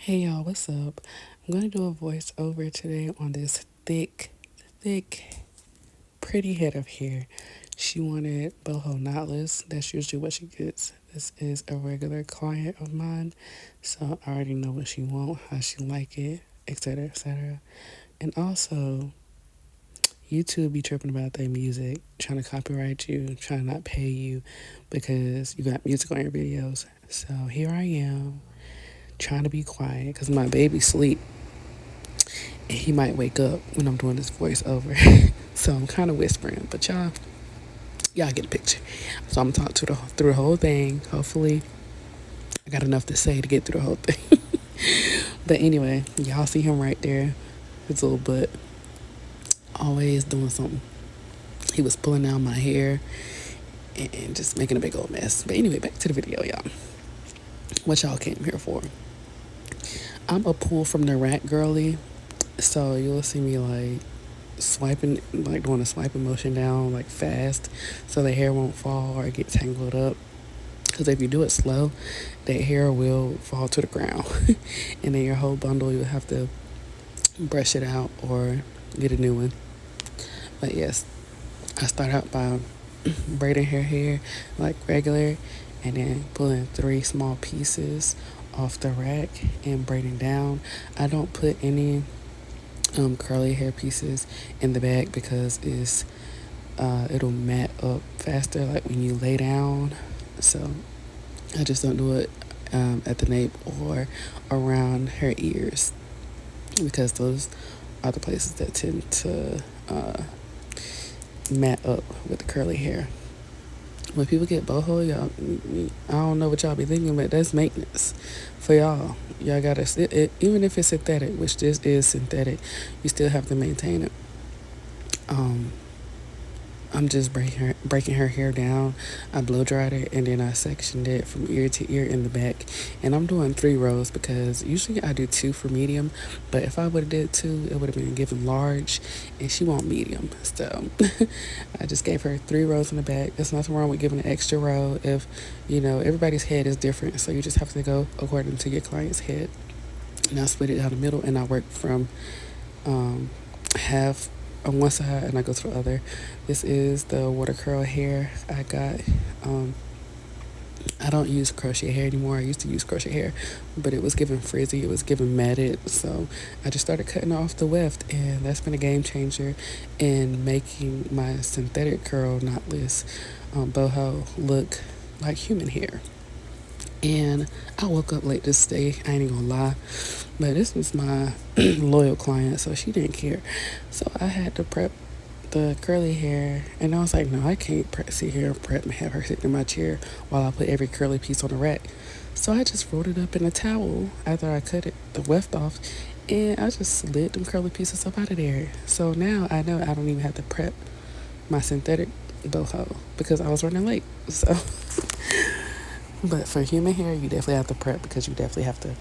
Hey y'all, what's up? I'm gonna do a voiceover today on this thick, pretty head of hair. She wanted Boho Knotless. That's usually what she gets. This is a regular client of mine, so I already know what she want, how she like it, etc., etc. And also, YouTube be tripping about their music, trying to copyright you, trying to not pay you because you got music on your videos. So here I am, trying to be quiet because my baby sleep. And he might wake up when I'm doing this voiceover. So I'm kind of whispering, but y'all get the picture. So I'm gonna talk through the whole thing. Hopefully, I got enough to say to get through the whole thing. But anyway, y'all see him right there, his little butt, always doing something. He was pulling out my hair and just making a big old mess. But anyway, back to the video, y'all. What y'all came here for? I'm a pull from the rack girly, so you'll see me like swiping, like doing a swiping motion down like fast so the hair won't fall or get tangled up, because if you do it slow, that hair will fall to the ground and then your whole bundle, you'll have to brush it out or get a new one. But yes, I start out by braiding her hair like regular and then pulling 3 small pieces off the rack and braiding down. I don't put any curly hair pieces in the bag because it'll mat up faster like when you lay down. So I just don't do it at the nape or around her ears because those are the places that tend to mat up with the curly hair. When people get boho, y'all, I don't know what y'all be thinking, but that's maintenance for y'all. Y'all gotta, even if it's synthetic, which this is synthetic, you still have to maintain it. I'm just breaking her hair down. I blow dried it and then I sectioned it from ear to ear in the back. And I'm doing 3 rows because usually I do 2 for medium, but if I would have did 2, it would have been given large, and she want medium. So I just gave her 3 rows in the back. There's nothing wrong with giving an extra row if everybody's head is different, so you just have to go according to your client's head. And I split it down the middle and I work from half on one side and I go to the other. This is the water curl hair I got. I don't use crochet hair anymore. I used to use crochet hair, but it was given frizzy, it was given matted, so I just started cutting off the weft, and that's been a game changer in making my synthetic curl knotless boho look like human hair. And I woke up late this day, I ain't gonna lie, but this was my loyal client, so she didn't care. So I had to prep the curly hair, and I was like, no, I can't sit here and prep and have her sit in my chair while I put every curly piece on the rack. So I just rolled it up in a towel after I cut the weft off, and I just slid them curly pieces up out of there. So now I know I don't even have to prep my synthetic boho because I was running late. So but for human hair, you definitely have to prep because you definitely have to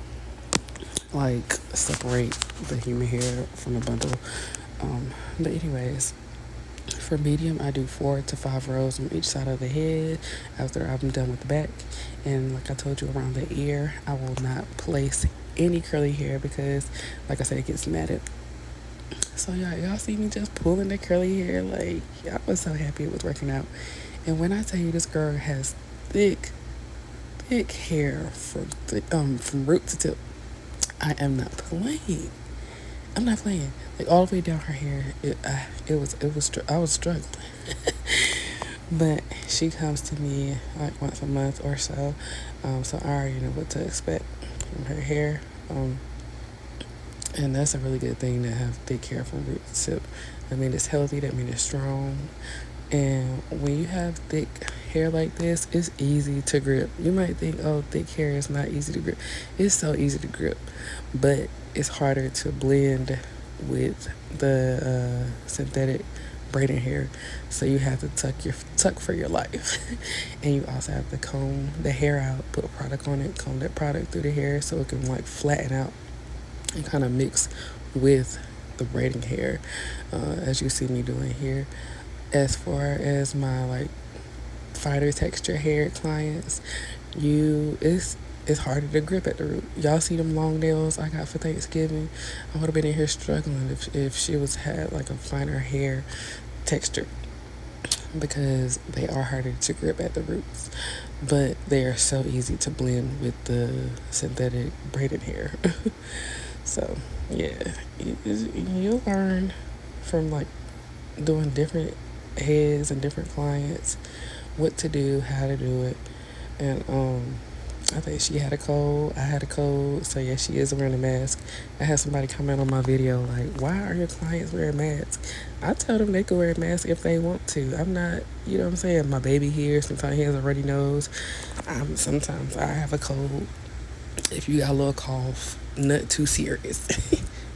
like separate the human hair from the bundle. But anyways, for medium, I do 4 to 5 rows on each side of the head after I'm done with the back. And like I told you, around the ear, I will not place any curly hair because, like I said, it gets matted. So y'all see me just pulling the curly hair, like I was so happy it was working out. And when I tell you this girl has thick hair from root to tip, I am not playing. I'm not playing. Like all the way down her hair, I was struggling. But she comes to me like once a month or so, so I already know what to expect from her hair. And that's a really good thing to have thick hair from root to tip. I mean, it's healthy. That means it's strong. And when you have thick hair like this, it's easy to grip. You might think, oh, thick hair is not easy to grip. It's so easy to grip, but it's harder to blend with the synthetic braided hair. So you have to tuck for your life. And you also have to comb the hair out, put product on it, comb that product through the hair so it can like flatten out and kind of mix with the braiding hair, as you see me doing here. As far as my like finer texture hair clients, it's it's harder to grip at the root. Y'all see them long nails I got for Thanksgiving? I would have been in here struggling if she was had like a finer hair texture, because they are harder to grip at the roots, but they are so easy to blend with the synthetic braided hair. So yeah, you'll learn from like doing different heads and different clients what to do, how to do it. And I think she had a cold, I had a cold, so yeah, she is wearing a mask. I had somebody comment on my video like, why are your clients wearing masks? I tell them they can wear a mask if they want to. I'm not, you know what I'm saying, my baby here, sometimes he has a runny nose. Sometimes I have a cold. If you got a little cough, not too serious,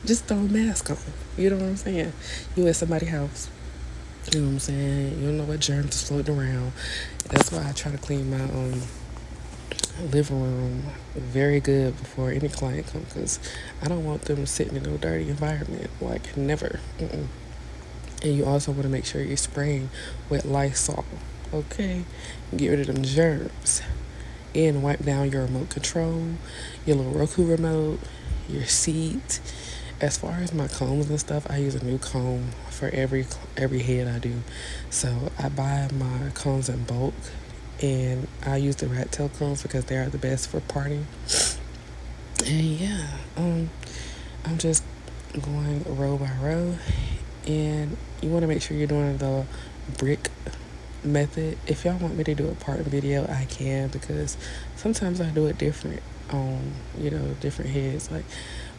just throw a mask on. You know what I'm saying? You at somebody's house, you know what I'm saying? You don't know what germs is floating around. That's why I try to clean my living room very good before any client comes, because I don't want them sitting in a dirty environment. Like, never. Mm-mm. And you also want to make sure you're spraying with Lysol. Okay? Get rid of them germs. And wipe down your remote control, your little Roku remote, your seat. As far as my combs and stuff, I use a new comb for every head I do. So I buy my combs in bulk, and I use the rat tail combs because they are the best for parting. And yeah, I'm just going row by row, and you want to make sure you're doing the brick method. If y'all want me to do a part video, I can, because sometimes I do it different on different heads. Like,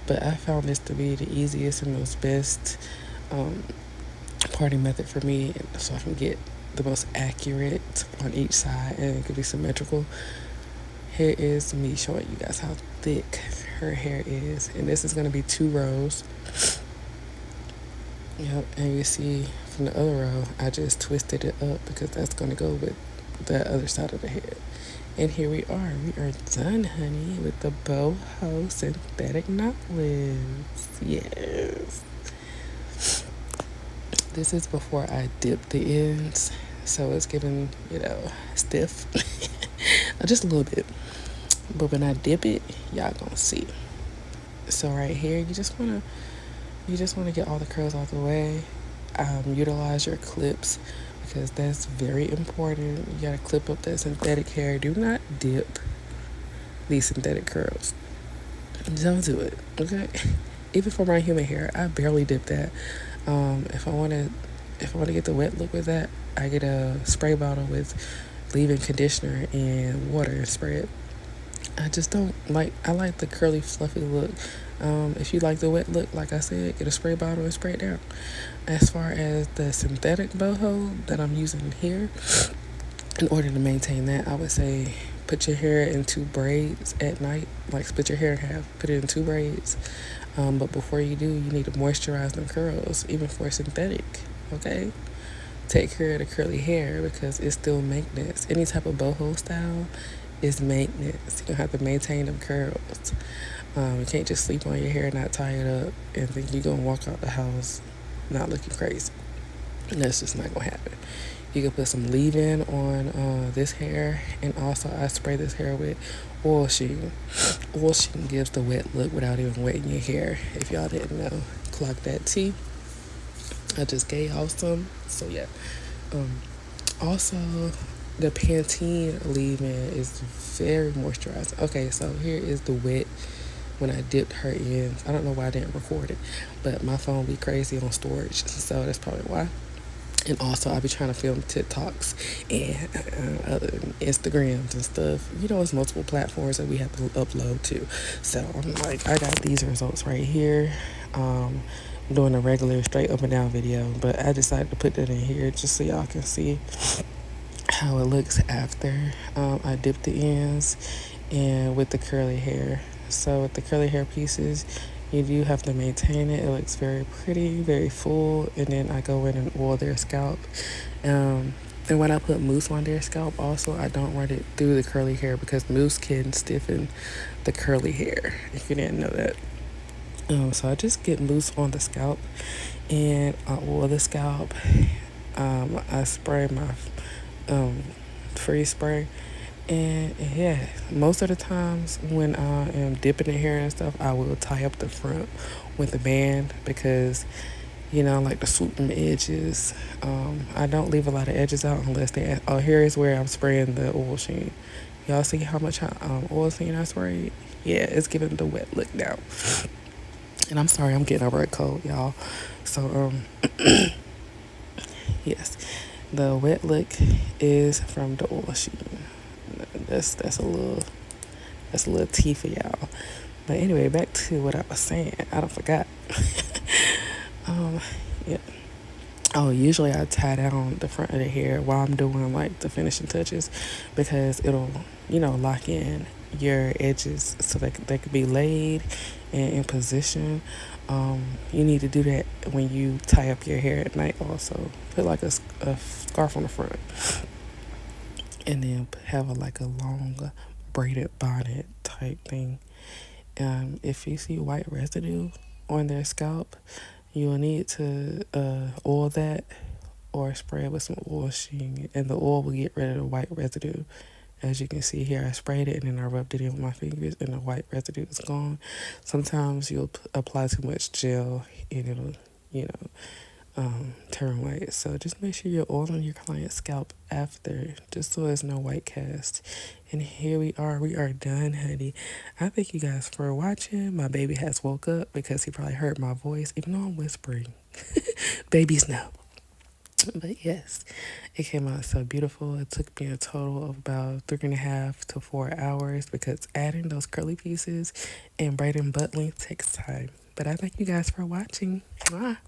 but I found this to be the easiest and most best parting method for me, so I can get the most accurate on each side and it could be symmetrical. Here is me showing you guys how thick her hair is, and this is going to be 2 rows. Yep, and you see from the other row, I just twisted it up because that's going to go with the other side of the head. And here we are. We are done, honey, with the Boho synthetic knotless. Yes. This is before I dip the ends, so it's giving, stiff. Just a little bit. But when I dip it, y'all gonna see. So right here, you just wanna get all the curls out the way. Utilize your clips, because that's very important. You gotta clip up that synthetic hair. Do not dip these synthetic curls. Don't do it, okay? Even for my human hair, I barely dip that. If I wanna get the wet look with that, I get a spray bottle with leave-in conditioner and water and spray it. I like the curly, fluffy look. If you like the wet look, like I said, get a spray bottle and spray it down. As far as the synthetic boho that I'm using here, in order to maintain that, I would say put your hair in 2 braids at night. Like, split your hair in half, put it in 2 braids. But before you do, you need to moisturize them curls, even for synthetic, okay? Take care of the curly hair, because it's still maintenance. Any type of boho style is maintenance. You have to maintain them curls. You can't just sleep on your hair and not tie it up and think you're gonna walk out the house not looking crazy. And that's just not gonna happen. You can put some leave-in on this hair, and also I spray this hair with oil sheen. Oil sheen gives the wet look without even wetting your hair. If y'all didn't know, clock that tea. I just gave y'all some. So yeah. Also, the Pantene leave-in is very moisturizing. Okay, so here is the wet when I dipped her ends. I don't know why I didn't record it, but my phone be crazy on storage, so that's probably why. And also, I be trying to film TikToks and other Instagrams and stuff. It's multiple platforms that we have to upload to. So I'm like, I got these results right here. I'm doing a regular straight up and down video, but I decided to put that in here just so y'all can see how it looks after I dip the ends and with the curly hair. So with the curly hair pieces, you do have to maintain it. It looks very pretty, very full, and then I go in and oil their scalp. And when I put mousse on their scalp also, I don't run it through the curly hair, because mousse can stiffen the curly hair, if you didn't know that. So I just get mousse on the scalp, and I oil the scalp. I spray my freeze spray, And yeah, most of the times when I am dipping in hair and stuff, I will tie up the front with a band because, you know, like the swooping edges. I don't leave a lot of edges out unless they. Oh, here is where I'm spraying the oil sheen. Y'all see how much oil sheen I sprayed? Yeah, it's giving the wet look now. And I'm sorry, I'm getting over a cold, y'all. So yes, the wet look is from the oil sheen. That's a little tea for y'all. But anyway, back to what I was saying. I don't forgot. um, yeah. Oh, usually I tie down the front of the hair while I'm doing like the finishing touches because it'll, you know, lock in your edges so that they can be laid and in position. You need to do that when you tie up your hair at night also. Put like a scarf on the front and then have like a long braided bonnet type thing. If you see white residue on their scalp, you will need to oil that or spray it with some oil sheen, and the oil will get rid of the white residue. As you can see here, I sprayed it and then I rubbed it in with my fingers, and the white residue is gone. Sometimes you'll apply too much gel, and it'll, you know, turn white. So just make sure you're oiling your client's scalp after, just so there's no white cast. And here we are done, honey. I thank you guys for watching. My baby has woke up because he probably heard my voice, even though I'm whispering. Babies know. But yes, it came out so beautiful. It took me a total of about 3.5 to 4 hours because adding those curly pieces and braiding butt length takes time. But I thank you guys for watching. Mwah.